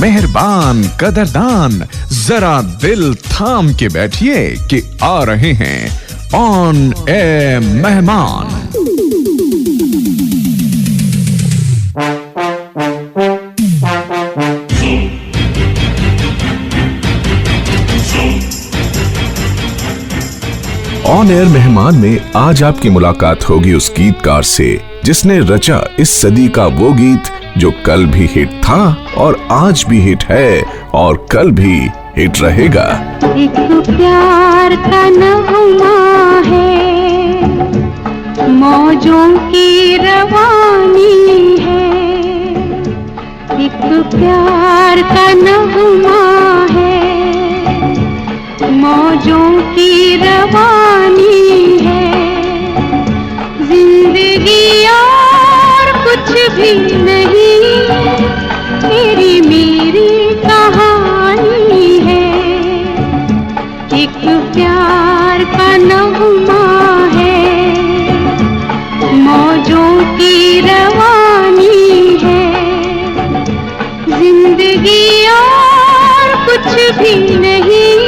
मेहरबान कदरदान, जरा दिल थाम के बैठिए कि आ रहे हैं ऑन एयर मेहमान। ऑन एयर मेहमान में आज आपकी मुलाकात होगी उस गीतकार से जिसने रचा इस सदी का वो गीत जो कल भी हिट था और आज भी हिट है और कल भी हिट रहेगा। एक प्यार का नगमा है, मौजों की रवानी है। एक प्यार का नगमा है, मौजों की रवानी है। जिंदगी और कुछ भी नहीं, तेरी मेरी कहानी है। एक प्यार का नगमा है, मौजों की रवानी है। जिंदगी और कुछ भी नहीं,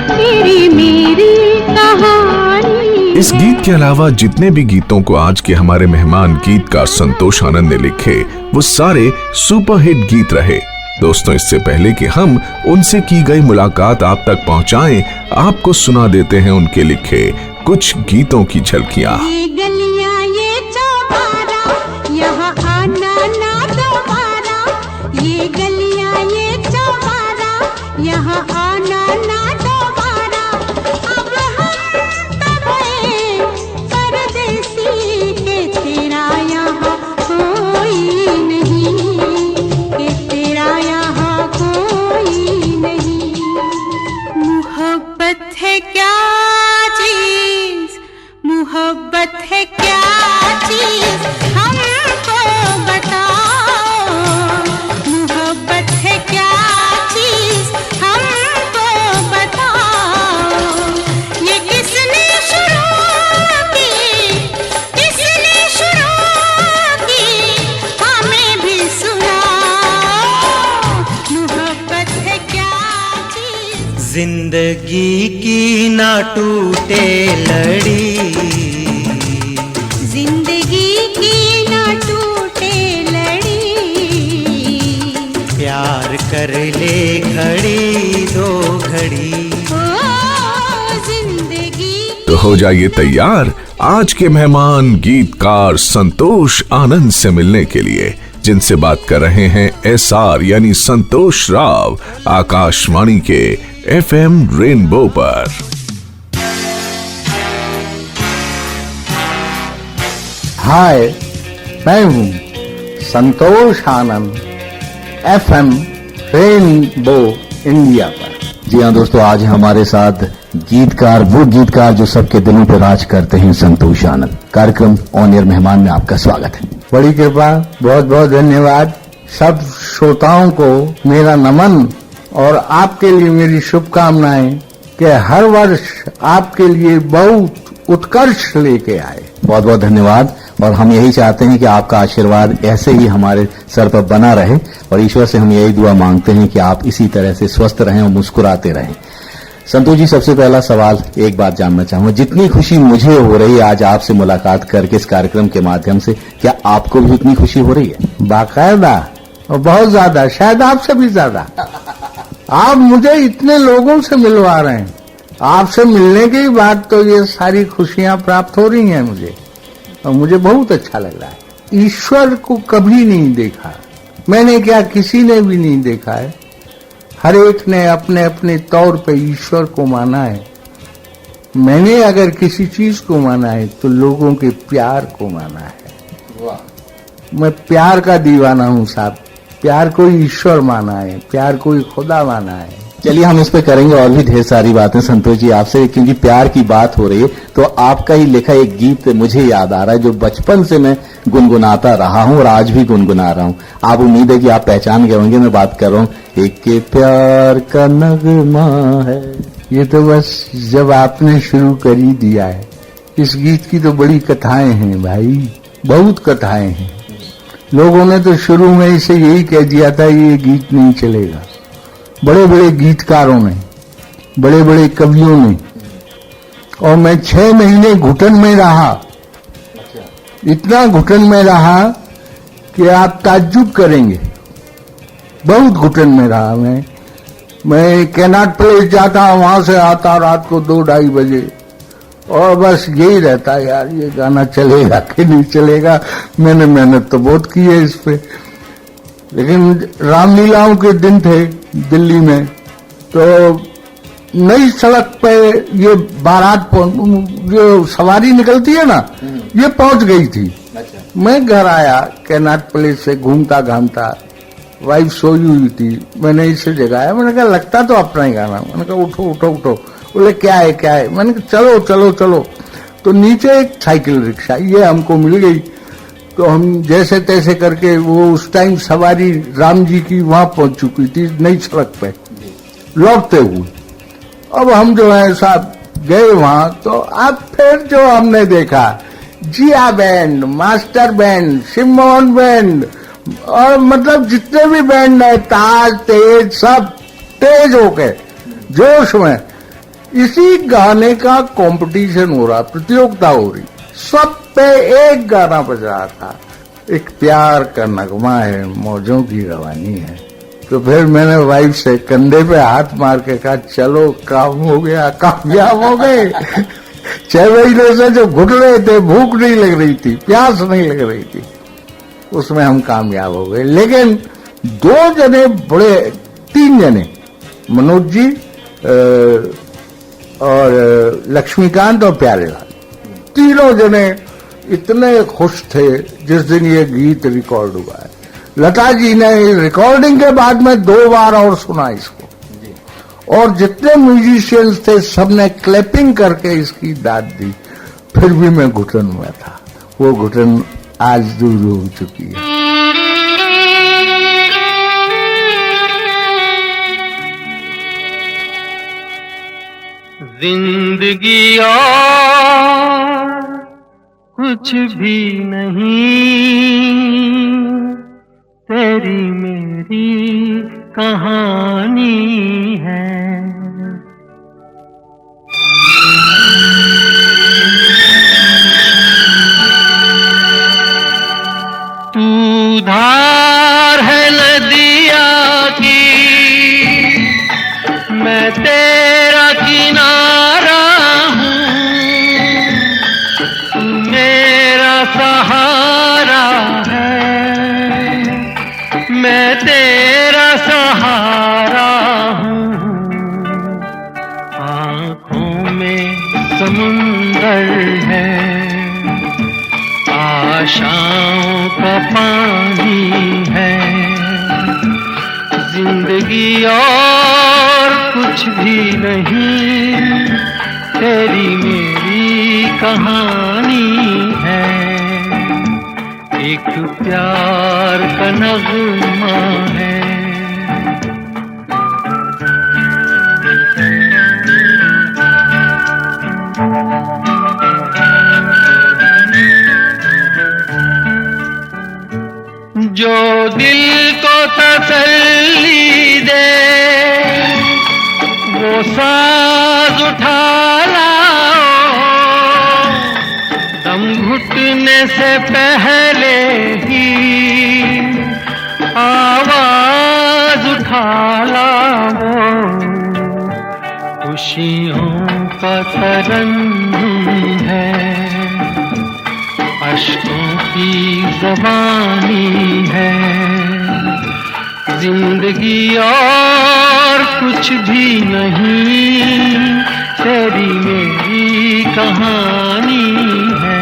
तेरी मेरी कहानी। इस गीत के अलावा जितने भी गीतों को आज के हमारे मेहमान गीतकार संतोष आनंद ने लिखे वो सारे सुपरहिट गीत रहे। दोस्तों, इससे पहले कि हम उनसे की गई मुलाकात आप तक पहुंचाएं, आपको सुना देते हैं उनके लिखे कुछ गीतों की झलकियां। ये गलियां ये चौबारा, यहाँ आना ना दोबारा। ये गलियां ये चौबारा, यहाँ आना ना दोबारा। अब हम तब हैं परदेसी के तेरा यहाँ कोई नहीं, के तेरा यहाँ कोई नहीं। मोहब्बत है क्या चीज, मोहब्बत है क्या चीज, हमको बताओ। मोहब्बत है क्या चीज, हमको बताओ। ये किसने शुरू की, किसने शुरू की, हमें भी सुनाओ। मोहब्बत है क्या चीज। जिंदगी की ना टूटे लड़ी, जिंदगी की ना टूटे लड़ी। प्यार कर ले घड़ी दो घड़ी। ओ जिंदगी। तो हो जाइए तैयार आज के मेहमान गीतकार संतोष आनंद से मिलने के लिए, जिनसे बात कर रहे हैं SR यानी संतोष राव, आकाशवाणी के FM रेनबो पर। हाय, मैं हूँ Santosh Anand, FM rainbow India पर। जी हाँ दोस्तों, आज हमारे साथ गीतकार, वो गीतकार जो सबके दिलों पर राज करते हैं, संतोष आनंद। कार्यक्रम ऑन एयर मेहमान में आपका स्वागत है। बड़ी कृपा, बहुत बहुत धन्यवाद। सब श्रोताओं को मेरा नमन और आपके लिए मेरी शुभकामनाएं कि हर वर्ष आपके लिए बहुत उत्कर्ष लेके आए। बहुत बहुत धन्यवाद। और हम यही चाहते हैं कि आपका आशीर्वाद ऐसे ही हमारे सर पर बना रहे और ईश्वर से हम यही दुआ मांगते हैं कि आप इसी तरह से स्वस्थ रहें और मुस्कुराते रहें। संतोष जी, सबसे पहला सवाल एक बात जानना चाहूंगा, जितनी खुशी मुझे हो रही है आज आपसे मुलाकात करके इस कार्यक्रम के माध्यम से, क्या आपको भी उतनी खुशी हो रही है? बाकायदा और बहुत ज्यादा, शायद आपसे भी ज्यादा। आप मुझे इतने लोगों से मिलवा रहे हैं, आपसे मिलने के बाद तो ये सारी खुशियां प्राप्त हो रही हैं मुझे, और मुझे बहुत अच्छा लग रहा है। ईश्वर को कभी नहीं देखा मैंने, क्या किसी ने भी नहीं देखा है। हर एक ने अपने अपने तौर पे ईश्वर को माना है। मैंने अगर किसी चीज को माना है तो लोगों के प्यार को माना है। मैं प्यार का दीवाना हूं साहब। प्यार को ईश्वर माना है, प्यार को खुदा माना है। चलिए हम इस पे करेंगे और भी ढेर सारी बातें संतोष जी आपसे, क्योंकि प्यार की बात हो रही है तो आपका ही लिखा एक गीत मुझे याद आ रहा है जो बचपन से मैं गुनगुनाता रहा हूं और आज भी गुनगुना रहा हूं। आप उम्मीद है कि आप पहचान गए होंगे। मैं बात कर रहा हूं एक के प्यार का नगमा है। ये तो बस जब आपने शुरू कर ही दिया है। इस गीत की तो बड़ी कथाएं हैं भाई, बहुत कथाएं हैं। लोगों ने तो शुरू में इसे यही कह दिया था ये गीत नहीं चलेगा। बड़े बड़े गीतकारों ने, बड़े बड़े कवियों ने, और मैं 6 महीने घुटन में रहा, इतना घुटन में रहा कि आप ताज्जुब करेंगे। बहुत घुटन में रहा मैं कैनाट प्लेस जाता, वहां से आता रात को 2-2:30 बजे, और बस यही रहता यार ये गाना चलेगा कि नहीं चलेगा। मैंने मेहनत तो बहुत की है इस पे, लेकिन रामलीलाओं के दिन थे दिल्ली में, तो नई सड़क पे ये बारात जो सवारी निकलती है ना, ये पहुंच गई थी। मैं घर आया कैनाट प्लेस से घूमता घामता, वाइफ सोई हुई थी, मैंने इसे जगाया, मैंने कहा लगता तो अपना ही गाना। मैंने कहा उठो उठो उठो। बोले क्या है, मैंने कहा चलो चलो चलो। तो नीचे एक साइकिल रिक्शा ये हमको मिल गई, तो हम जैसे तैसे करके, वो उस टाइम सवारी राम जी की वहां पहुंच चुकी थी नई सड़क पे लौटते हुए। अब हम जो है साहब गए वहां, तो अब फिर जो हमने देखा जिया band, master band, Simon band, और मतलब जितने भी बैंड है, ताज तेज, सब तेज होके जोश में इसी गाने का कंपटीशन हो रहा, प्रतियोगिता हो रही। सब पे एक गाना बज रहा था, एक प्यार का नगमा है, मौजों की रवानी है। तो फिर मैंने वाइफ से कंधे पे हाथ मार के कहा चलो काम हो गया, कामयाब हो गए। 6 महीने से जो घुट रहे थे, भूख नहीं लग रही थी, प्यास नहीं लग रही थी, उसमें हम कामयाब हो गए। लेकिन 2 जने बड़े, 3 जने, मनोज जी और लक्ष्मीकांत और प्यारेलाल, तीनों जने इतने खुश थे जिस दिन ये गीत रिकॉर्ड हुआ है। लता जी ने रिकॉर्डिंग के बाद में 2 बार और सुना इसको, और जितने म्यूजिशियंस थे सबने क्लैपिंग करके इसकी दाद दी। फिर भी मैं घुटन में था, वो घुटन आज दूर हो चुकी है। जिंदगी और कुछ भी नहीं, तेरी मेरी कहानी है। तू धार है नदिया की, मैं तेरा किनारा हूँ, तू मेरा सहारा है, मैं तेरा सहारा हूँ। आँखों में समुंदर है, आशाओं का पानी है, जिंदगी और कुछ भी नहीं, तेरी मेरी कहानी है। एक प्यार का नगमा है। जो दिल को तसल्ली दे, वो साज उठा लाओ, दम घुटने से पहले ही आवाज उठा लाओ। खुशियों का तरन्नुम है, अश्कों की ज़बानी है, जिंदगी और कुछ भी नहीं, तेरी मेरी कहानी है।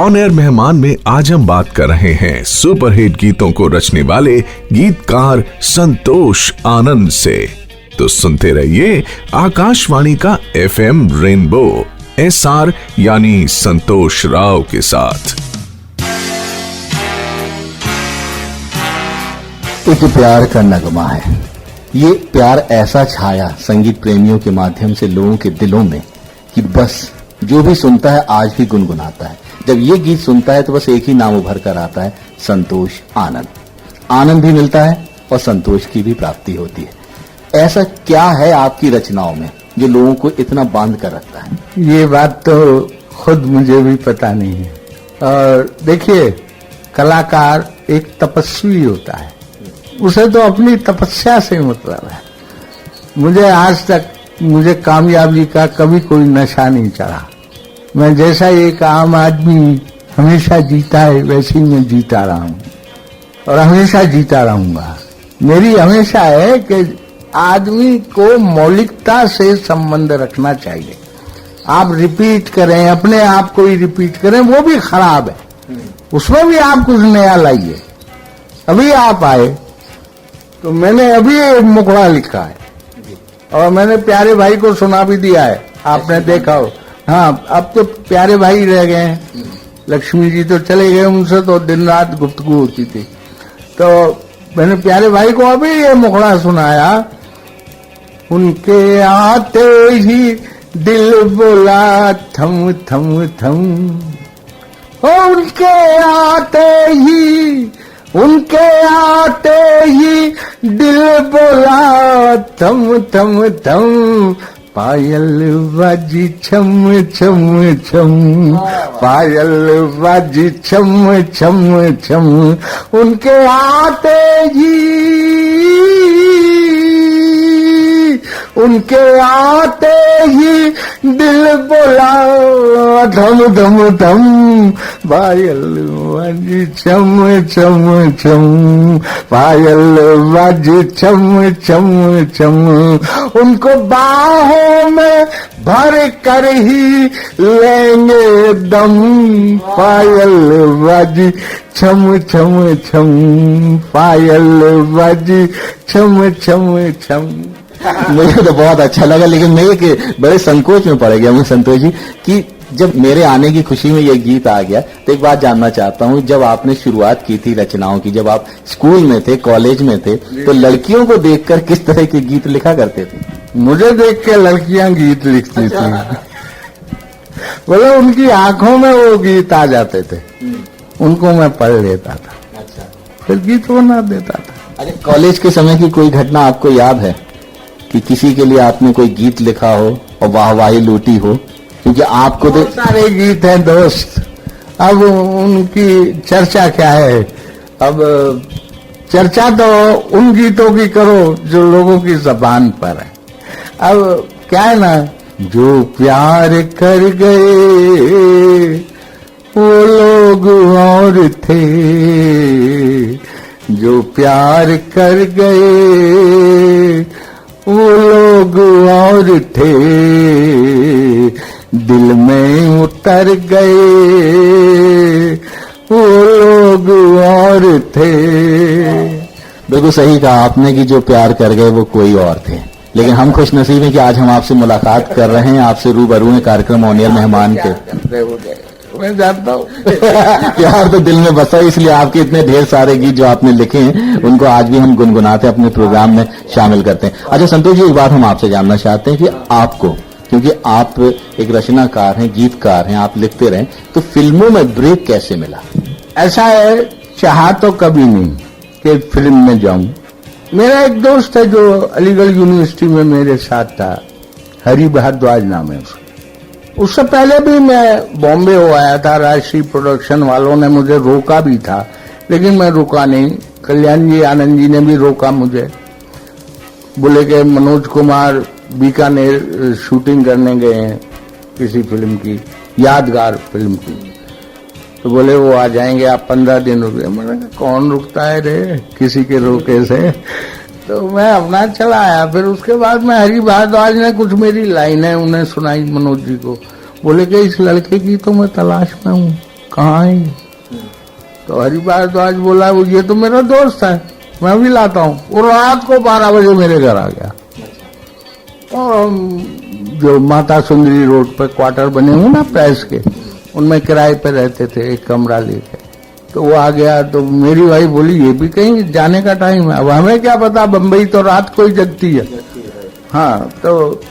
ऑन एयर मेहमान में आज हम बात कर रहे हैं सुपरहिट गीतों को रचने वाले गीतकार संतोष आनंद से। तो सुनते रहिए आकाशवाणी का FM रेनबो SR यानी संतोष राव के साथ। एक प्यार का नगमा है। ये प्यार ऐसा छाया संगीत प्रेमियों के माध्यम से लोगों के दिलों में कि बस जो भी सुनता है आज भी गुनगुनाता है। जब ये गीत सुनता है तो बस एक ही नाम उभर कर आता है, संतोष आनंद। आनंद भी मिलता है और संतोष की भी प्राप्ति होती है। ऐसा क्या है आपकी रचनाओं में जो लोगों को इतना बांध कर रखता है? ये बात तो खुद मुझे भी पता नहीं है। और देखिए, कलाकार एक तपस्वी होता है, उसे तो अपनी तपस्या से मतलब है। मुझे आज तक मुझे कामयाबी का कभी कोई नशा नहीं चढ़ा। मैं जैसा एक आम आदमी हमेशा जीता है वैसे ही मैं जीता रहा हूं और हमेशा जीता रहूंगा। मेरी हमेशा है कि आदमी को मौलिकता से संबंध रखना चाहिए। आप रिपीट करें, अपने आप को ही रिपीट करें, वो भी खराब है। उसमें भी आप कुछ नया लाइए। अभी आप आए तो मैंने अभी एक मुखड़ा लिखा है और मैंने प्यारे भाई को सुना भी दिया है, आपने देखा हो। हाँ, अब तो प्यारे भाई रह गए हैं। लक्ष्मी जी तो चले गए, उनसे तो दिन रात गुफ्तगू होती थी। तो मैंने प्यारे भाई को अभी ये मुखड़ा सुनाया, उनके आते ही दिल बोला थम थम थम, उनके आते ही दिल बोला थम थम थम, पायल बाजी छम छम छम, पायल बाजी छम छम छम, उनके आते ही दिल बोला धम धम धम, पायल बाजी छम छम छम, पायल बाजी छम छम छम, उनको बाहों में भर कर ही लेंगे दम, पायल बाजी छम छम छम, पायल बाजी छम छम छम। मुझे तो बहुत अच्छा लगा, लेकिन मैं एक बड़े संकोच में पड़ गया हूँ संतोष जी कि जब मेरे आने की खुशी में ये गीत आ गया तो एक बात जानना चाहता हूँ। जब आपने शुरुआत की थी रचनाओं की, जब आप स्कूल में थे, कॉलेज में थे, तो लड़कियों को देखकर किस तरह के गीत लिखा करते थे? मुझे देख के लड़कियां गीत लिखती थी। बोले उनकी आंखों में वो गीत आ जाते थे, उनको मैं पढ़ लेता था। अच्छा, फिर गीत बना देता था। अरे कॉलेज के समय की कोई घटना आपको याद है कि किसी के लिए आपने कोई गीत लिखा हो और वाहवाही लूटी हो? क्योंकि आपको तो सारे गीत हैं दोस्त, अब उनकी चर्चा क्या है। अब चर्चा तो उन गीतों की करो जो लोगों की जबान पर है। अब क्या है ना, जो प्यार कर गए वो लोग और थे, जो प्यार कर गए वो लोग और थे, दिल में उतर गए वो लोग और थे। बिल्कुल सही कहा आपने कि जो प्यार कर गए वो कोई और थे। लेकिन हम खुश नसीब हैं कि आज हम आपसे मुलाकात कर रहे हैं, आपसे रूबरू हैं कार्यक्रम ऑन एयर मेहमान के। मैं जानता हूँ प्यार तो दिल में बसा, इसलिए आपके इतने ढेर सारे गीत जो आपने लिखे हैं उनको आज भी हम गुनगुनाते अपने प्रोग्राम में शामिल करते हैं। अच्छा संतोष जी, एक बात हम आपसे जानना चाहते हैं कि आपको, क्योंकि आप एक रचनाकार हैं, गीतकार हैं, आप लिखते रहे, तो फिल्मों में ब्रेक कैसे मिला? ऐसा है, चाहा तो कभी नहीं कि फिल्म में जाऊं। मेरा एक दोस्त है जो अलीगढ़ यूनिवर्सिटी में मेरे साथ था, हरि भारद्वाज नाम है उसका। उससे पहले भी मैं बॉम्बे हो आया था, राष्ट्रीय प्रोडक्शन वालों ने मुझे रोका भी था, लेकिन मैं रुका नहीं। कल्याण जी, आनंद जी ने भी रोका मुझे, बोले कि मनोज कुमार बीकानेर शूटिंग करने गए हैं किसी फिल्म की, यादगार फिल्म की, तो बोले वो आ जाएंगे, आप 15 दिन रुके। मैंने कहा कौन रुकता है रे किसी के रोके से, तो मैं अपना चला आया। फिर उसके बाद में हरि भारद्वाज ने कुछ मेरी लाइनें उन्हें सुनाई मनोज जी को, बोले कि इस लड़के की तो मैं तलाश में हूँ, कहाँ है? तो हरि भारद्वाज बोला वो ये तो मेरा दोस्त है, मैं भी लाता हूँ। और रात को 12 बजे मेरे घर आ गया। और हम जो माता सुंदरी रोड पे क्वार्टर बने हुए ना प्रेस के, उनमें किराए पे रहते थे, एक कमरा लेके। तो वो आ गया तो मेरी वाइफ बोली ये भी कहीं जाने का टाइम है। अब हमें क्या पता, बम्बई तो रात को ही जगती है। हाँ, तो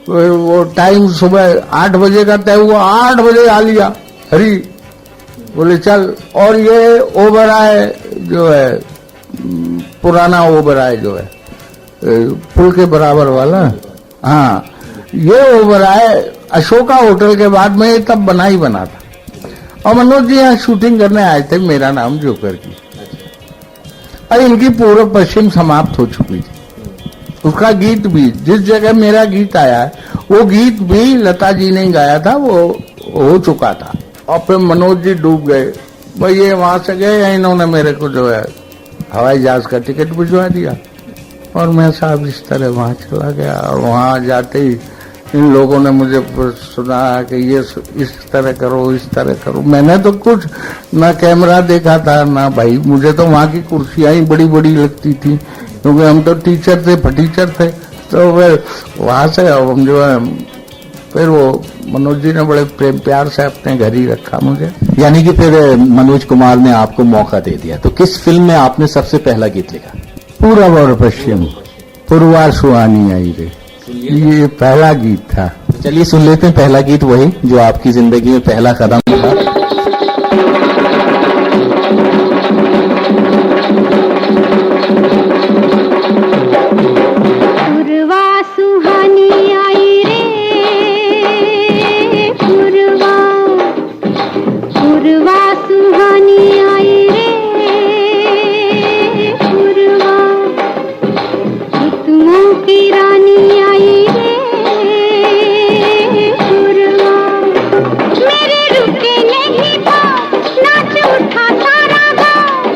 वो टाइम सुबह 8 बजे का तय हुआ, 8 बजे आ लिया। हरी बोले चल। और ये ओबराय जो है, पुराना ओबराय जो है पुल के बराबर वाला, हाँ, ये ओबराय अशोका होटल के बाद में ये तब बना ही बना था। और मनोज जी यहाँ शूटिंग करने आए थे, मेरा नाम जोकर की। और इनकी पूर्व पश्चिम समाप्त हो चुकी थी। उसका गीत भी, जिस जगह मेरा गीत आया है वो गीत भी लता जी ने गाया था, वो हो चुका था। और फिर मनोज जी डूब गए। भाई ये वहां से गए, इन्होंने मेरे को जो है हवाई जहाज का टिकट भिजवा दिया। और मैं साहब इस तरह वहां चला गया। और वहां जाते ही इन लोगों ने मुझे सुना कि ये इस तरह करो, इस तरह करो। मैंने तो कुछ ना कैमरा देखा था ना भाई, मुझे तो वहां की कुर्सियां ही बड़ी बड़ी लगती थी, क्योंकि हम तो टीचर थे, फटीचर थे। तो फिर वहां से हम जो है, फिर वो मनोज जी ने बड़े प्रेम प्यार से अपने घर ही रखा मुझे। यानी कि फिर मनोज कुमार ने आपको मौका दे दिया। तो किस फिल्म में आपने सबसे पहला गीत लिखा? पूरब और पश्चिम, पुरवा सुहानी आई रे, ये पहला गीत था। चलिए सुन लेते हैं पहला गीत, वही जो आपकी जिंदगी में पहला कदम था। पुरवा सुहानी आई रे, पुरवा पुरवा सुहानी आई रे, पुरवा तुमों की रानी आई रे, पुरवा मेरे रुके नहीं था, नाच उठा सारा गाँव,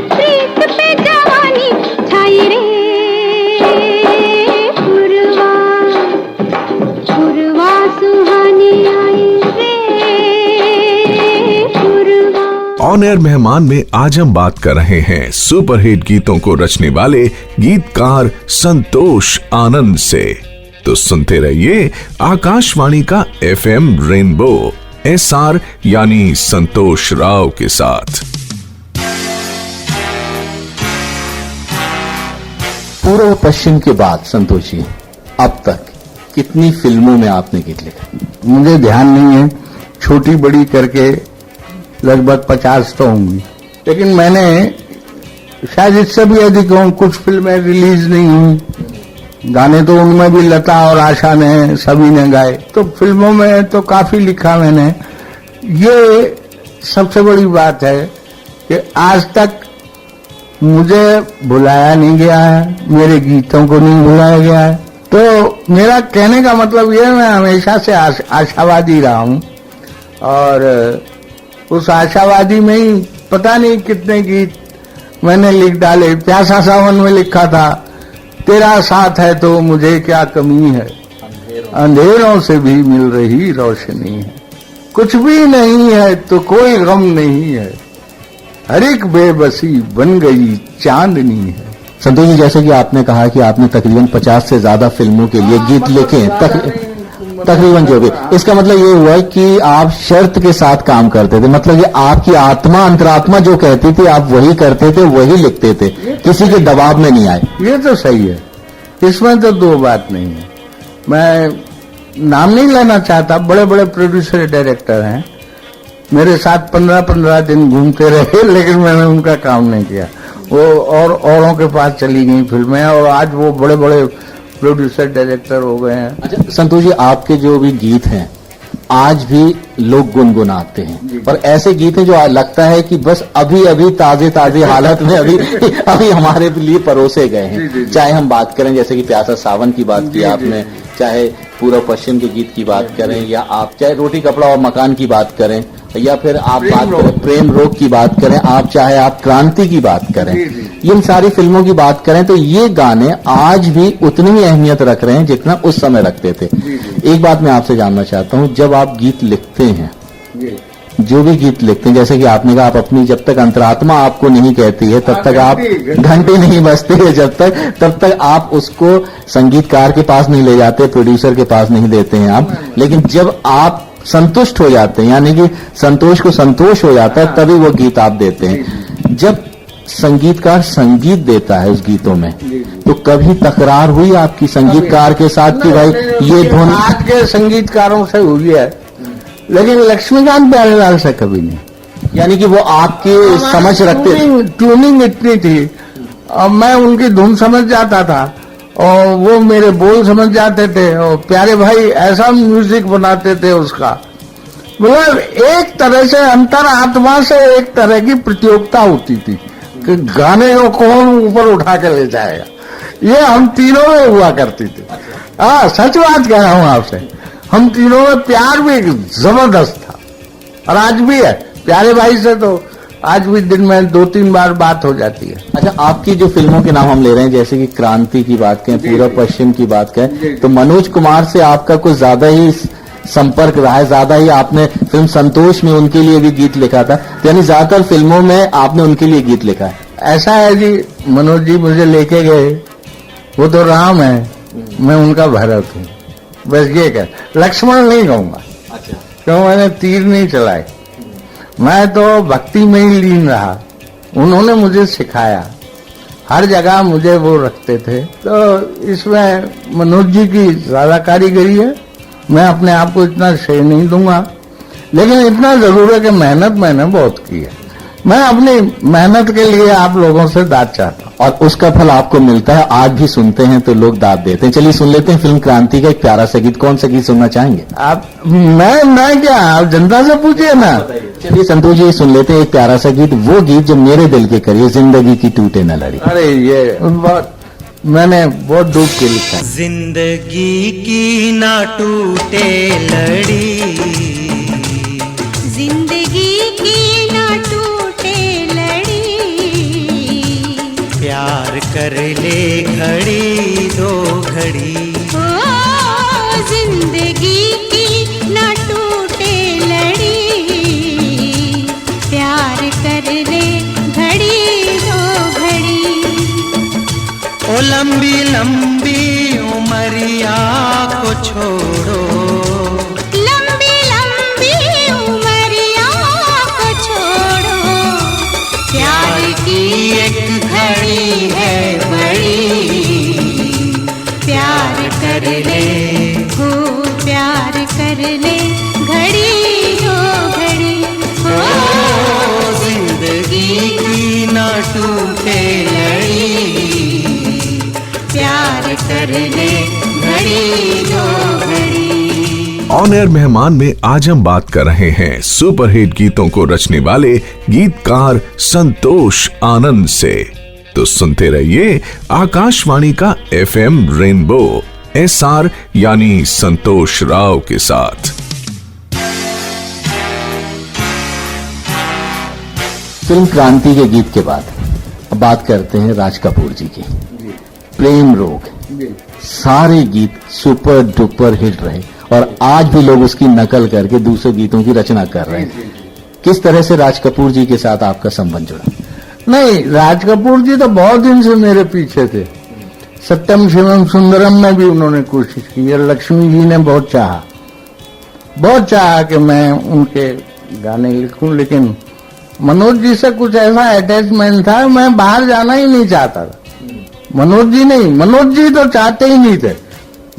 प्रीत पे जवानी छाई रे, पुरवा पुरवा सुहानी आई रे, पुरवा। ऑन एयर मेहमान में आज हम बात कर रहे हैं सुपरहिट गीतों को रचने वाले गीतकार संतोष आनंद से। तो सुनते रहिए आकाशवाणी का FM रेनबो SR यानी संतोष राव के साथ। पूर्व पश्चिम के बाद संतोष जी अब तक कितनी फिल्मों में आपने गीत लिखा? मुझे ध्यान नहीं है, छोटी बड़ी करके लगभग 50 तो होंगी। लेकिन मैंने शायद इससे भी अधिक हों, कुछ फिल्में रिलीज नहीं हुई। गाने तो उनमें भी लता और आशा ने सभी ने गाए। तो फिल्मों में तो काफी लिखा मैंने। ये सबसे बड़ी बात है कि आज तक मुझे बुलाया नहीं गया है, मेरे गीतों को नहीं बुलाया गया है। तो मेरा कहने का मतलब यह है, मैं हमेशा से आशावादी रहा हूं। और उस आशावादी में ही पता नहीं कितने गीत मैंने लिख डाले। प्यासा सावन में लिखा था, तेरा साथ है तो मुझे क्या कमी है, अंधेरों से भी मिल रही रोशनी है, कुछ भी नहीं है तो कोई गम नहीं है, हर एक बेबसी बन गई चांदनी है। संतोष जी, जैसे कि आपने कहा कि आपने तकरीबन 50 से ज्यादा फिल्मों के लिए गीत लिखे, तकरीबन जो भी, इसका मतलब ये हुआ कि आप शर्त के साथ काम करते थे। मतलब ये आपकी आत्मा, अंतरात्मा जो कहती थी आप वही करते थे, वही लिखते थे, किसी के दबाव में नहीं आए। ये तो सही है, इसमें तो दो बात नहीं है। मैं नाम नहीं लेना चाहता, बड़े बड़े प्रोड्यूसर डायरेक्टर हैं, मेरे साथ 15-15 दिन घूमते रहे, लेकिन मैंने उनका काम नहीं किया। वो और औरों के पास चली गई फिल्में, और आज वो बड़े बड़े प्रोड्यूसर डायरेक्टर हो गए हैं। अच्छा संतोष जी, आपके जो भी गीत हैं आज भी लोग गुनगुनाते हैं, और ऐसे गीत हैं जो लगता है कि बस अभी अभी ताजे ताजे हालत में अभी हमारे लिए परोसे गए हैं। चाहे हम बात करें जैसे कि प्यासा सावन की बात की आपने, चाहे पूर्व पश्चिम के गीत की बात करें, या आप चाहे रोटी कपड़ा और मकान की बात करें, या फिर आप बात करें प्रेम रोग की बात करें, आप चाहे आप क्रांति की बात करें, इन सारी फिल्मों की बात करें, तो ये गाने आज भी उतनी ही अहमियत रख रहे हैं जितना उस समय रखते थे। एक बात मैं आपसे जानना चाहता हूं, जब आप गीत लिखते हैं जो भी गीत लिखते हैं, जैसे कि आपने कहा, आप अपनी जब तक अंतरात्मा आपको नहीं कहती है तब तक आप घंटे नहीं बजते हैं, तब तक आप उसको संगीतकार के पास नहीं ले जाते, प्रोड्यूसर के पास नहीं देते हैं आप। लेकिन जब आप संतुष्ट हो जाते हैं, यानी कि संतोष को संतोष हो जाता है, तभी वो गीत आप देते हैं। जब संगीतकार संगीत देता है उस गीतों में, तो कभी तकरार हुई आपकी संगीतकार के साथ कि भाई ये धुन? आज के संगीतकारों से हुई है, लेकिन लक्ष्मीकांत प्यारेलाल से कभी नहीं। यानी कि वो आपकी समझ रखते थे? ट्यूनिंग इतनी थी, अब मैं उनकी धुन समझ जाता था और वो मेरे बोल समझ जाते थे, और प्यारे भाई ऐसा म्यूजिक बनाते थे उसका, मतलब एक तरह से अंतर आत्मा से एक तरह की प्रतियोगिता होती थी कि गाने को कौन ऊपर उठा के ले जाएगा। ये हम तीनों में हुआ करती थी। हाँ, सच बात कह रहा हूं आपसे, हम तीनों में प्यार भी जबरदस्त था, और आज भी है। प्यारे भाई से तो आज भी दिन में 2-3 बार बात हो जाती है। अच्छा, आपकी जो फिल्मों के नाम हम ले रहे हैं, जैसे कि क्रांति की बात करें, पूरब पश्चिम की बात करें, तो मनोज कुमार से आपका कुछ ज्यादा ही संपर्क रहा है, ज्यादा ही आपने फिल्म संतोष में उनके लिए भी गीत लिखा था, यानी ज्यादातर फिल्मों में आपने उनके लिए गीत लिखा है। ऐसा है जी, मनोज जी मुझे लेके गए, वो तो राम है, मैं उनका भरत हूँ, बस ये कह, लक्ष्मण नहीं कहूंगा। अच्छा, क्यों? मैंने तीर नहीं चलाए, मैं तो भक्ति में ही लीन रहा। उन्होंने मुझे सिखाया, हर जगह मुझे वो रखते थे, तो इसमें मनोज जी की ज्यादा कारीगरी है। मैं अपने आप को इतना श्रेय नहीं दूंगा, लेकिन इतना जरूर है कि मेहनत मैंने बहुत की है। मैं अपनी मेहनत के लिए आप लोगों से दाद चाहता हूँ, और उसका फल आपको मिलता है। आज भी सुनते हैं तो लोग दाद देते हैं। चलिए सुन लेते हैं फिल्म क्रांति का एक प्यारा सा गीत। कौन सा गीत सुनना चाहेंगे आप? मैं क्या, आप जनता से पूछिए ना। चलिए संतोष जी, सुन लेते हैं एक प्यारा सा गीत, वो गीत जो मेरे दिल के करिए, जिंदगी की टूटे न लड़ी। अरे ये मैंने बहुत डूब के लिखा है। जिंदगी की ना टूटे लड़ी, जिंदगी की ना टूटे लड़ी, प्यार कर ले घड़ी दो घड़ी, ओ जिंदगी की ना टूटे लड़ी, प्यार कर ले घड़ी दो घड़ी। ओ लंबी लंबी उमरिया को छोड़ो, लंबी लंबी उमरिया को छोड़ो, प्यार की एक घड़ी है बड़ी, प्यार कर ले, हो प्यार कर ले घड़ी हो घड़ी, हो जिंदगी की ना टूटे लड़ी, प्यार कर ले घड़ी हो घड़ी। ऑन एयर मेहमान में आज हम बात कर रहे हैं सुपरहिट गीतों को रचने वाले गीतकार संतोष आनंद से। तो सुनते रहिए आकाशवाणी का FM रेनबो SR यानी संतोष राव के साथ। फिल्म क्रांति के गीत के बाद अब बात करते हैं राज कपूर जी की। प्रेम रोग, सारे गीत सुपर डुपर हिट रहे और आज भी लोग उसकी नकल करके दूसरे गीतों की रचना कर रहे हैं। किस तरह से राज कपूर जी के साथ आपका संबंध जुड़ा? नहीं, राज कपूर जी तो बहुत दिन से मेरे पीछे थे। सत्यम शिवम सुंदरम में भी उन्होंने कोशिश की, और लक्ष्मी जी ने बहुत चाहा कि मैं उनके गाने लिखूं, लेकिन मनोज जी से कुछ ऐसा अटैचमेंट था, मैं बाहर जाना ही नहीं चाहता था। मनोज जी नहीं, मनोज जी तो चाहते ही नहीं थे,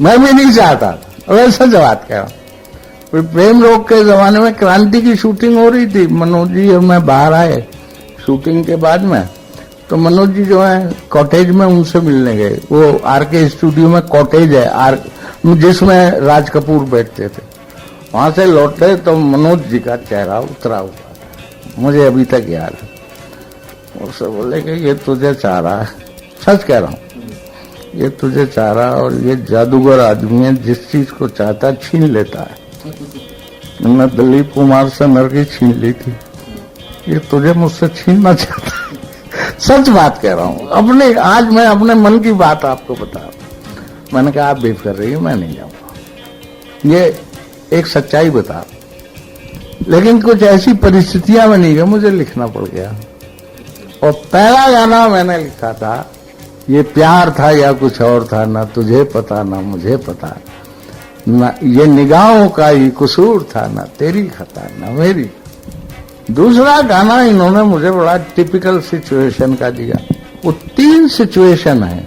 मैं भी नहीं चाहता था। वैसा बात कह रहा हूं। प्रेम रोग के जमाने में क्रांति की शूटिंग हो रही थी, मनोज जी और मैं बाहर आए शूटिंग के बाद में, तो मनोज जी जो है कॉटेज में उनसे मिलने गए। वो RK स्टूडियो में कॉटेज है जिसमें राज कपूर बैठते थे। वहां से लौटे तो मनोज जी का चेहरा उतरा हुआ, मुझे अभी तक याद है। उससे बोले कि ये तुझे चाह रहा है, सच कह रहा हूँ, ये तुझे चाह रहा है, और ये जादूगर आदमी है, जिस चीज को चाहता है छीन लेता है। मैं दिलीप कुमार से नरगी छीन ली थी, ये तुझे मुझसे छीनना चाहता है। सच बात कह रहा हूँ, आज मैं अपने मन की बात आपको बता रहा हूं। मैंने कहा आप बेफिक्र रहिए, मैं नहीं जाऊंगा, ये एक सच्चाई बता। लेकिन कुछ ऐसी परिस्थितियां बनी कि मुझे लिखना पड़ गया। और पहला गाना मैंने लिखा था, ये प्यार था या कुछ और था, ना तुझे पता ना मुझे पता, ना ये निगाहों का ही कसूर था, ना तेरी खता ना मेरी। दूसरा गाना इन्होंने मुझे बड़ा टिपिकल सिचुएशन का दिया। वो 3 सिचुएशन है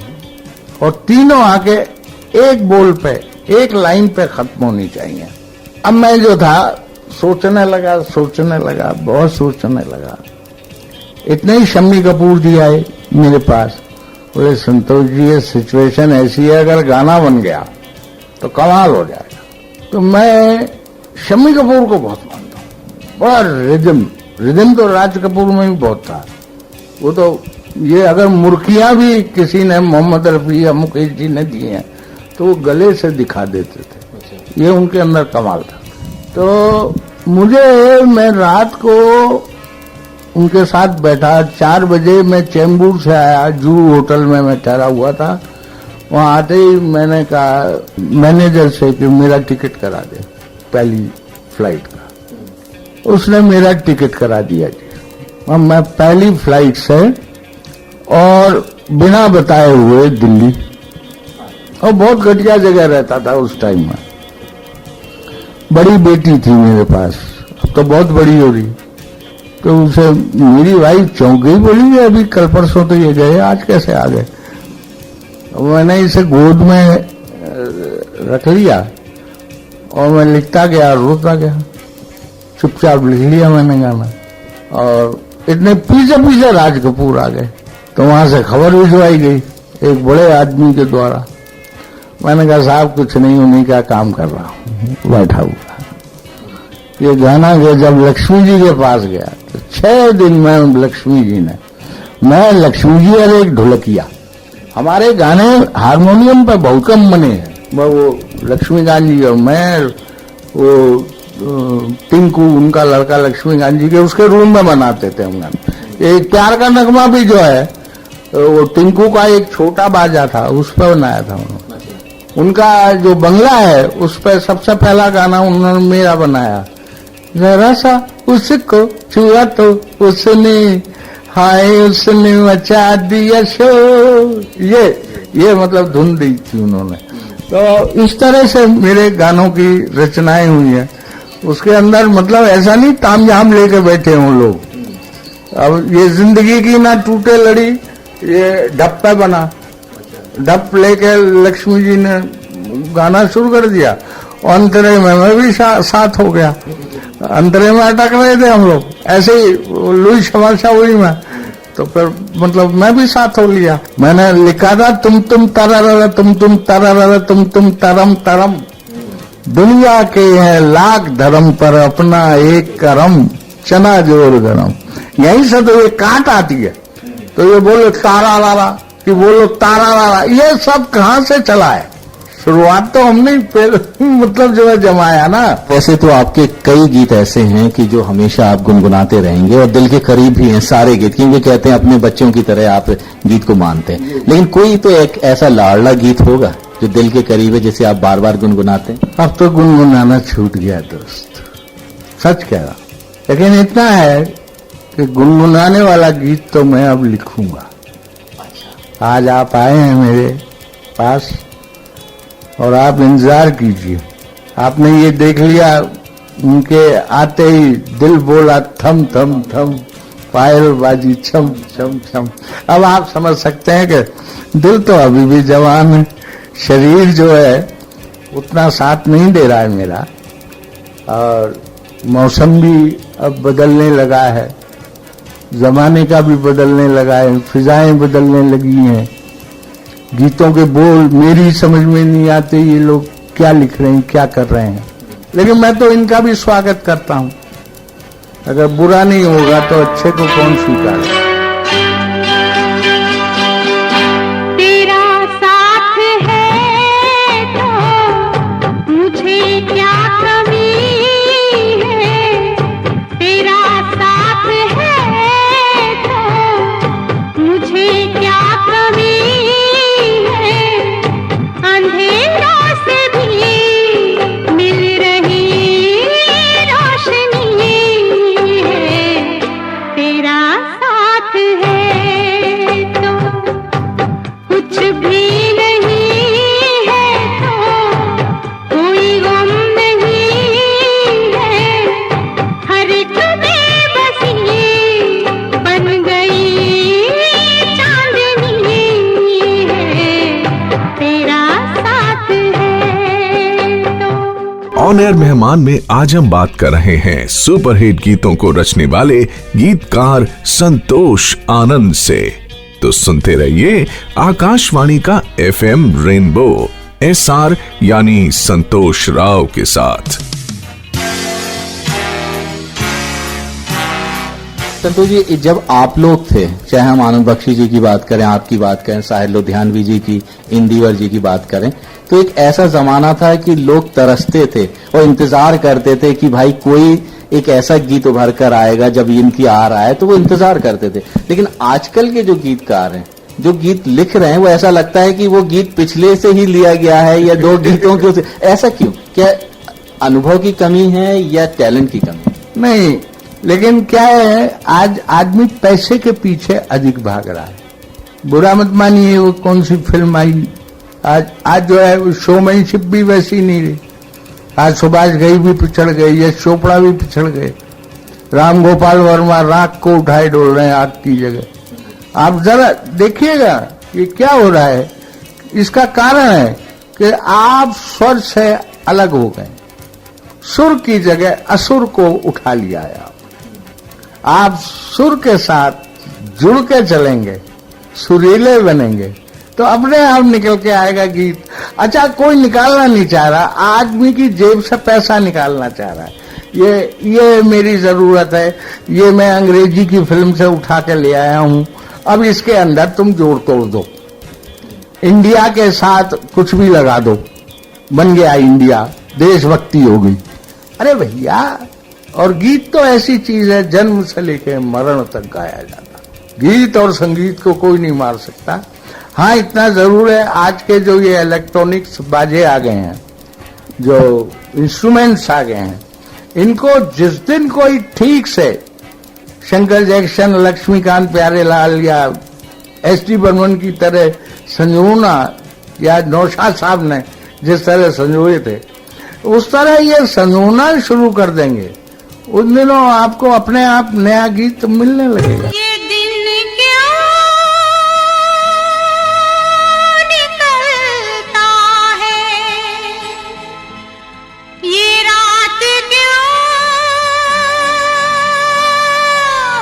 और तीनों आके एक बोल पे, एक लाइन पे खत्म होनी चाहिए। अब मैं जो था सोचने लगा, बहुत सोचने लगा। इतने ही शम्मी कपूर जी आए मेरे पास, बोले संतोष जी ये सिचुएशन ऐसी है, अगर गाना बन गया तो कमाल हो जाएगा। तो मैं शम्मी कपूर को बहुत मानता हूँ, बड़ा रिदम तो राज कपूर में भी बहुत था। वो तो ये अगर मुर्कियां भी किसी ने मोहम्मद रफी या मुकेश जी ने दी हैं तो वो गले से दिखा देते थे, ये उनके अंदर कमाल था। तो मैं रात को उनके साथ बैठा, 4 बजे मैं चेंबूर से आया, जू होटल में मैं ठहरा हुआ था। वहां आते ही मैंने कहा मैनेजर से कि मेरा टिकट करा दे पहली फ्लाइट का। उसने मेरा टिकट करा दिया जी। अब मैं पहली फ्लाइट से और बिना बताए हुए दिल्ली, और बहुत घटिया जगह रहता था उस टाइम में। बड़ी बेटी थी मेरे पास, अब तो बहुत बड़ी हो रही। तो उसे मेरी वाइफ चौंक गई, बोली अभी कल परसों तो ये गए, आज कैसे आ गए। मैंने इसे गोद में रख लिया और मैं लिखता गया, रोता गया। चुपचाप लिख लिया मैंने गाना। और इतने पीछे राज कपूर आ गए, तो वहां से खबर भिजवाई गई एक बड़े आदमी के द्वारा। मैंने कहा साहब कुछ नहीं, उन्हीं का काम कर रहा हूं, बैठा हुआ। ये गाना जब लक्ष्मी जी के पास गया तो 6 दिन में लक्ष्मी जी ने, मैं लक्ष्मी जी और एक ढोलकिया, हमारे गाने हारमोनियम पे बहुत कम बने हैं। वो लक्ष्मीकांत जी और मैं, वो टिंकू उनका लड़का लक्ष्मीकांत जी के उसके रूम में बनाते थे हम गाने। एक प्यार का नगमा भी जो है वो टिंकू का एक छोटा बाजा था, उस पर बनाया था उन्होंने। उनका जो बंगला है उस पर सबसे पहला गाना उन्होंने मेरा बनाया, जरा सा उसको छुआ तो उसने, हाय उसने मचा दिया शोर। ये मतलब धुन दी थी उन्होंने। तो इस तरह से मेरे गानों की रचनाएं हुई हैं। उसके अंदर मतलब ऐसा नहीं तामझाम लेके बैठे हों लोग। अब ये जिंदगी की ना टूटे लड़ी, ये ढप पे बना, ढप लेके लक्ष्मी जी ने गाना शुरू कर दिया और अंतरे में मैं भी साथ हो गया। अंतरे में अटक रहे थे हम लोग, ऐसे ही लुई शमाशा हुई में, तो फिर मतलब मैं भी साथ हो लिया। मैंने लिखा था तुम तरर तुम तरर तुम तरम तरम, दुनिया के हैं लाख धर्म पर अपना एक करम, चना जोर गरम। यहीं से तो ये काट आती है। तो ये बोलो तारा लाला कि बोलो तारा लाला, ये सब कहाँ से चला है? शुरुआत तो हमने मतलब जो है जमाया ना। वैसे तो आपके कई गीत ऐसे हैं कि जो हमेशा आप गुनगुनाते रहेंगे और दिल के करीब भी हैं सारे गीत, क्योंकि कहते हैं अपने बच्चों की तरह आप गीत को मानते हैं। लेकिन कोई तो एक ऐसा लाडला गीत होगा जो दिल के करीब है, जिसे आप बार बार गुनगुनाते हैं? अब तो गुनगुनाना छूट गया दोस्त, सच कह रहा। लेकिन इतना है कि गुनगुनाने वाला गीत तो मैं अब लिखूंगा। आज आप आए हैं मेरे पास और आप इंतजार कीजिए। आपने ये देख लिया, उनके आते ही दिल बोला थम थम थम, पायल बाजी छम छम छम। अब आप समझ सकते हैं कि दिल तो अभी भी जवान है, शरीर जो है उतना साथ नहीं दे रहा है मेरा, और मौसम भी अब बदलने लगा है, जमाने का भी बदलने लगा है, फिजाएं बदलने लगी हैं। गीतों के बोल मेरी समझ में नहीं आते, ये लोग क्या लिख रहे हैं, क्या कर रहे हैं। लेकिन मैं तो इनका भी स्वागत करता हूं। अगर बुरा नहीं होगा तो अच्छे को कौन स्वीकारे। तेरा साथ है तो मुझे क्या कमी है, तेरा साथ है तो मुझे क्या कमी है, अंधेरों से भी मिल रही रोशनी ऑन एयर मेहमान में आज हम बात कर रहे हैं सुपरहिट गीतों को रचने वाले गीतकार संतोष आनंद से। तो सुनते रहिए आकाशवाणी का FM रेनबो SR यानी संतोष राव के साथ। संतोष जी, जब आप लोग थे, चाहे हम आनंद बख्शी जी की बात करें, आपकी बात करें, साहिर लुधियानवी जी की, इंदिवर जी की बात करें, तो एक ऐसा जमाना था कि लोग तरसते थे और इंतजार करते थे कि भाई कोई एक ऐसा गीत उभर कर आएगा, जब इनकी आ रहा है तो वो इंतजार करते थे। लेकिन आजकल के जो गीतकार हैं, जो गीत लिख रहे हैं, वो ऐसा लगता है कि वो गीत पिछले से ही लिया गया है या दो गीतों के। ऐसा क्यों? क्या अनुभव की कमी है या टैलेंट की कमी? नहीं, लेकिन क्या है, आज आदमी पैसे के पीछे अधिक भाग रहा है। बुरा मत मानिए, वो कौन सी फिल्म आई, आज जो है शोमैनशिप भी वैसी नहीं रही। आज सुभाष घई भी पिछड़ गए, यश चोपड़ा भी पिछड़ गए, राम गोपाल वर्मा राख को उठाए डोल रहे हैं आग की जगह। आप जरा देखिएगा ये क्या हो रहा है। इसका कारण है कि आप स्वर से अलग हो गए, सुर की जगह असुर को उठा लिया है। आप सुर के साथ जुड़ के चलेंगे, सुरीले बनेंगे, तो अपने आप निकल के आएगा गीत। अच्छा, कोई निकालना नहीं चाह रहा, आदमी की जेब से पैसा निकालना चाह रहा है। ये मेरी जरूरत है, ये मैं अंग्रेजी की फिल्म से उठा के ले आया हूं, अब इसके अंदर तुम जोड़ तोड़ दो, इंडिया के साथ कुछ भी लगा दो, बन गया इंडिया, देशभक्ति हो गई। अरे भैया, और गीत तो ऐसी चीज है, जन्म से लेकर मरण तक गाया जाता। गीत और संगीत को कोई नहीं मार सकता। हाँ, इतना जरूर है, आज के जो ये इलेक्ट्रॉनिक्स बाजे आ गए हैं, जो इंस्ट्रूमेंट्स आ गए हैं, इनको जिस दिन कोई ठीक से शंकर जैक्सन, लक्ष्मीकांत प्यारेलाल या SD बर्मन की तरह संजोना, या नौशाद साहब ने जिस तरह संजोए थे, उस तरह ये संजोना शुरू कर देंगे, उन दिनों आपको अपने आप नया गीत मिलने लगेगा। ये दिन क्यों निकलता है, ये रात क्यों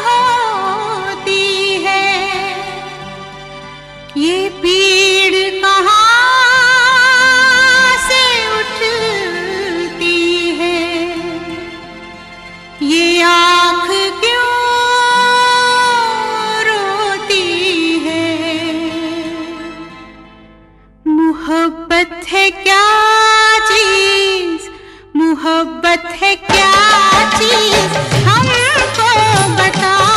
होती है, ये पीड़ कहाँ से उठती है, ये आँख क्यों रोती है। मोहब्बत है क्या चीज, मोहब्बत है क्या चीज, हमको बताओ।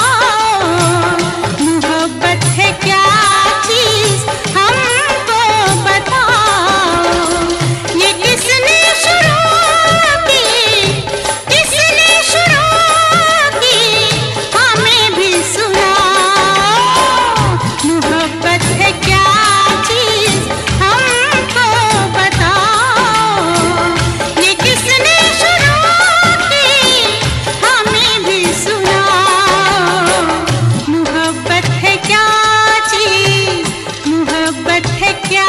मोहब्बत है क्या चीज, हमको बताओ। ये किसने शुरू की, किसने शुरू की, हमें भी सुनाओ। मोहब्बत है क्या चीज, हमको बताओ। ये किसने शुरू की, हमें भी सुनाओ। मोहब्बत है क्या चीज, मोहब्बत है क्या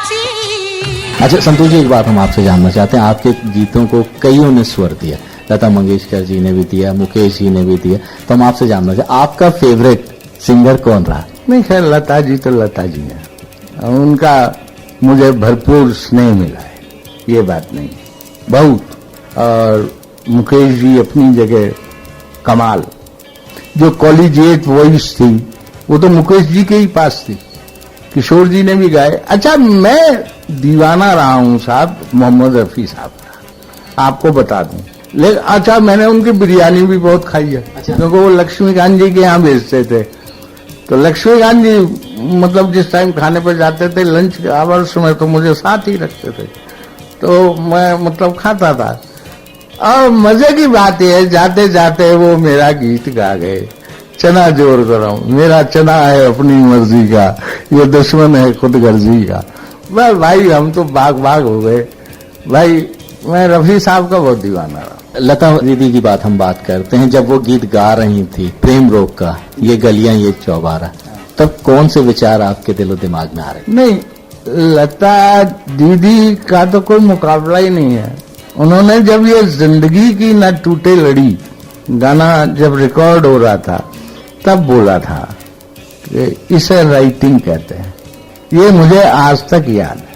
चीज। अच्छा संतोष जी, एक बात हम आपसे जानना चाहते हैं। आपके गीतों को कईयों ने स्वर दिया, लता मंगेशकर जी ने भी दिया, मुकेश जी ने भी दिया, तो हम आपसे जानना चाहते हैं आपका फेवरेट सिंगर कौन रहा? नहीं, खैर लता जी तो लता जी हैं, उनका मुझे भरपूर स्नेह मिला है, ये बात नहीं बहुत। और मुकेश जी अपनी जगह कमाल, जो कॉलेजिएट वॉइस थी वो तो मुकेश जी के ही पास थी। किशोर जी ने भी गाए। अच्छा, मैं दीवाना रहा हूं साहब मोहम्मद रफी साहब का, आपको बता दूं। लेकिन अच्छा, मैंने उनकी बिरयानी भी बहुत खाई है, क्योंकि वो लक्ष्मीकांत जी के यहाँ भेजते थे। तो लक्ष्मीकांत जी मतलब जिस टाइम खाने पर जाते थे लंच आवर्स में, तो मुझे साथ ही रखते थे, तो मैं मतलब खाता था। और मजे की बात यह है, जाते जाते वो मेरा गीत गा गए, चना जोर करो, मेरा चना है अपनी मर्जी का, ये दुश्मन है खुद गर्जी का। बस भाई, हम तो बाग बाग हो गए भाई। मैं रफी साहब का बहुत दीवाना रहा। लता दीदी की बात हम बात करते हैं, जब वो गीत गा रही थी प्रेम रोग का, ये गलियां ये चौबारा, तब कौन से विचार आपके दिलो दिमाग में आ रहे? नहीं, लता दीदी का तो कोई मुकाबला ही नहीं है। उन्होंने जब ये जिंदगी की न टूटे लड़ी गाना जब रिकॉर्ड हो रहा था तब बोला था कि इसे राइटिंग कहते हैं। ये मुझे आज तक याद है,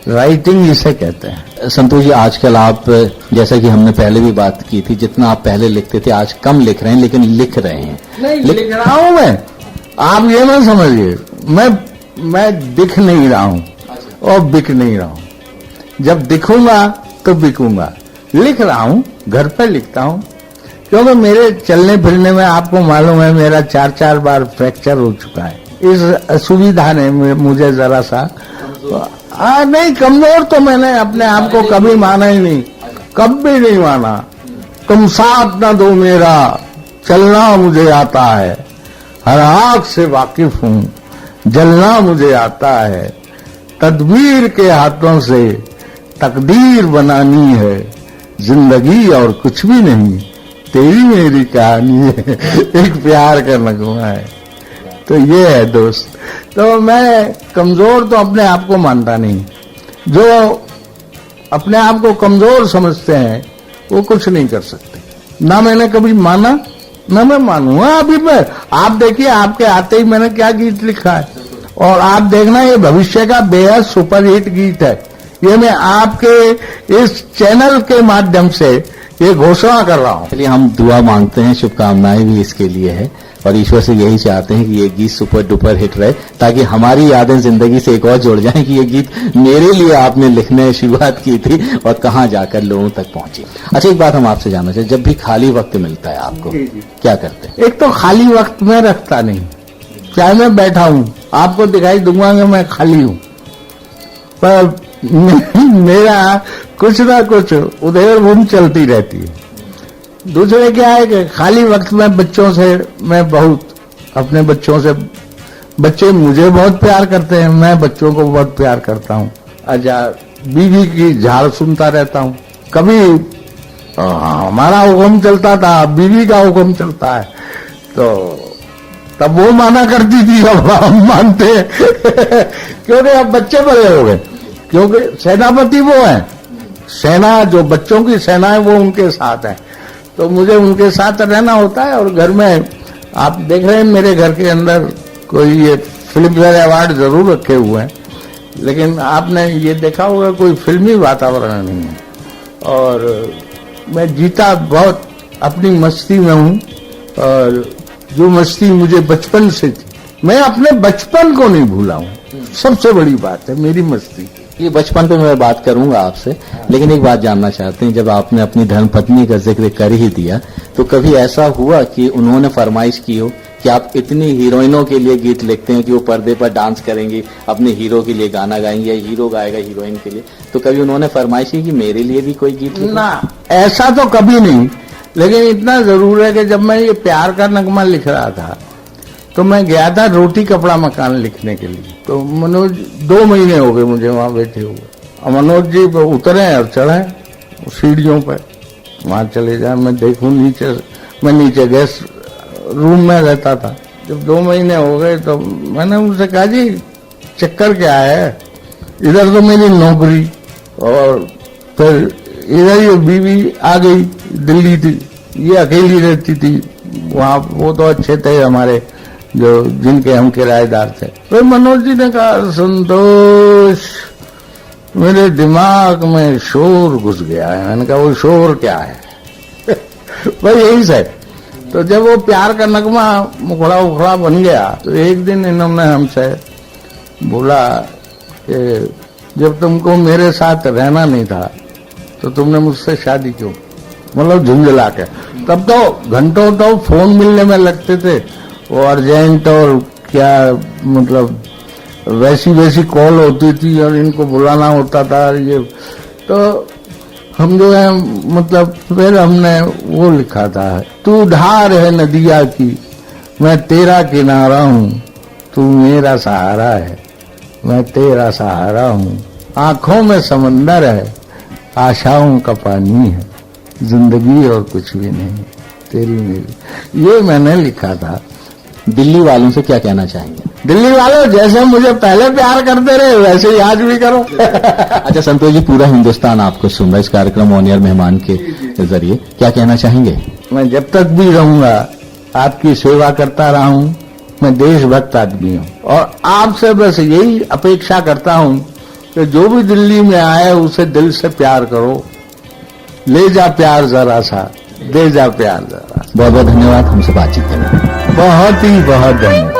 राइटिंग इसे कहते हैं। संतोष जी, आजकल आप, जैसा कि हमने पहले भी बात की थी, जितना आप पहले लिखते थे आज कम लिख रहे हैं, लेकिन लिख रहे हैं। नहीं लिख रहा हूं मैं, आप ये मत समझिए मैं दिख नहीं रहा हूं और बिक नहीं रहा हूं। जब दिखूंगा तो बिकूंगा। लिख रहा हूं, घर पे लिखता हूं, क्योंकि मेरे चलने फिरने में आपको मालूम है मेरा 4 बार फ्रैक्चर हो चुका है। इस असुविधा ने मुझे जरा सा नहीं, कमजोर तो मैंने अपने आप को कभी माना ही नहीं, कभी नहीं माना। तुम साथ न दो मेरा, चलना मुझे आता है, हर आंख से वाकिफ हूं, जलना मुझे आता है, तदबीर के हाथों से तकदीर बनानी है, जिंदगी और कुछ भी नहीं, तेरी मेरी कहानी है, एक प्यार का नगमा है। तो ये है दोस्त। तो मैं कमजोर तो अपने आप को मानता नहीं। जो अपने आप को कमजोर समझते हैं वो कुछ नहीं कर सकते। ना मैंने कभी माना ना मैं मानूंगा। अभी मैं, आप देखिए, आपके आते ही मैंने क्या गीत लिखा है, और आप देखना ये भविष्य का बेहद सुपरहिट गीत है। ये मैं आपके इस चैनल के माध्यम से ये घोषणा कर रहा हूं। चलिए, हम दुआ मांगते हैं, शुभकामनाएं भी इसके लिए है, और ईश्वर से यही चाहते हैं कि ये गीत सुपर डुपर हिट रहे, ताकि हमारी यादें जिंदगी से एक और जुड़ जाएं कि ये गीत मेरे लिए आपने लिखने शुरुआत की थी और कहाँ जाकर लोगों तक पहुंची। अच्छा, एक बात हम आपसे जानना चाहिए, जब भी खाली वक्त मिलता है आपको, क्या करते हैं? एक तो खाली वक्त में रखता नहीं, चाहे मैं बैठा हूं आपको दिखाई दूंगा कि मैं खाली हूं, पर मेरा कुछ ना कुछ उधेड़ बुन चलती रहती है। दूसरे क्या है कि खाली वक्त में बच्चों से मैं बहुत, अपने बच्चों से, बच्चे मुझे बहुत प्यार करते हैं, मैं बच्चों को बहुत प्यार करता हूं। अच्छा, बीवी की झाड़ सुनता रहता हूं। कभी हमारा हुक्म चलता था, बीवी का हुक्म चलता है, तो तब वो माना करती थी, अब हम मानते हैं क्योंकि अब बच्चे बड़े हो गए, क्योंकि सेनापति वो है, सेना जो बच्चों की सेना है वो उनके साथ है, तो मुझे उनके साथ रहना होता है। और घर में आप देख रहे हैं मेरे घर के अंदर कोई ये फिल्मफेयर अवार्ड जरूर रखे हुए हैं, लेकिन आपने ये देखा होगा कोई फिल्मी वातावरण नहीं है। और मैं जीता बहुत अपनी मस्ती में हूं, और जो मस्ती मुझे बचपन से थी, मैं अपने बचपन को नहीं भूला हूं। सबसे बड़ी बात है मेरी मस्ती। ये बचपन पे मैं बात करूंगा आपसे, लेकिन एक बात जानना चाहते हैं, जब आपने अपनी धर्मपत्नी का जिक्र कर ही दिया, तो कभी ऐसा हुआ कि उन्होंने फरमाइश की हो कि आप इतनी हीरोइनों के लिए गीत लिखते हैं कि वो पर्दे पर डांस करेंगी, अपने हीरो के लिए गाना गाएंगे, या हीरो गाएगा हीरोइन के लिए, तो कभी उन्होंने फरमाइश की कि मेरे लिए भी कोई गीत लिखो? ना, ऐसा तो कभी नहीं, लेकिन इतना जरूर है कि जब मैं ये प्यार का नगमा लिख रहा था तो मैं गया था रोटी कपड़ा मकान लिखने के लिए। तो मनोज, 2 महीने हो गए मुझे वहां बैठे हुए, और मनोज जी उतरे और चढ़े सीढ़ियों पर, वहां चले जाए, मैं देखूं नीचे, मैं नीचे गेस्ट रूम में रहता था। जब 2 महीने हो गए तो मैंने उनसे कहा, जी चक्कर क्या है, इधर तो मेरी नौकरी, और फिर इधर ये बीवी आ गई, दिल्ली थी, ये अकेली रहती थी वहां, वो तो अच्छे थे हमारे जो जिनके हम किराएदार थे। फिर मनोज जी ने कहा, संतोष मेरे दिमाग में शोर घुस गया है। मैंने कहा, वो शोर क्या है? भाई यही से। तो जब वो प्यार का नगमा मुखड़ा उखड़ा बन गया, तो एक दिन इन्होंने हमसे बोला कि जब तुमको मेरे साथ रहना नहीं था तो तुमने मुझसे शादी क्यों? मतलब झुंझला के। तब तो घंटों तो फोन मिलने में लगते थे, वो अर्जेंट और क्या, मतलब वैसी कॉल होती थी और इनको बुलाना होता था ये। तो हम जो है, मतलब फिर हमने वो लिखा था, तू धार है नदिया की, मैं तेरा किनारा हूं, तू मेरा सहारा है, मैं तेरा सहारा हूं, आंखों में समंदर है, आशाओं का पानी है, जिंदगी और कुछ भी नहीं, तेरी मेरी। ये मैंने लिखा था। दिल्ली वालों से क्या कहना चाहेंगे? दिल्ली वालों, जैसे मुझे पहले प्यार करते रहे वैसे ही आज भी करो। अच्छा संतोष जी, पूरा हिंदुस्तान आपको सुन रहा है इस कार्यक्रम ऑन एयर मेहमान के जरिए, क्या कहना चाहेंगे? मैं जब तक भी रहूंगा आपकी सेवा करता रहा हूं। मैं देशभक्त आदमी हूं और आपसे बस यही अपेक्षा करता हूं कि जो भी दिल्ली में आए उसे दिल से प्यार करो। ले जा प्यार जरा सा, दे जा प्यार जरा सा। बहुत बहुत धन्यवाद हमसे बातचीत करने। बहुत ही बहुत धन्यवाद।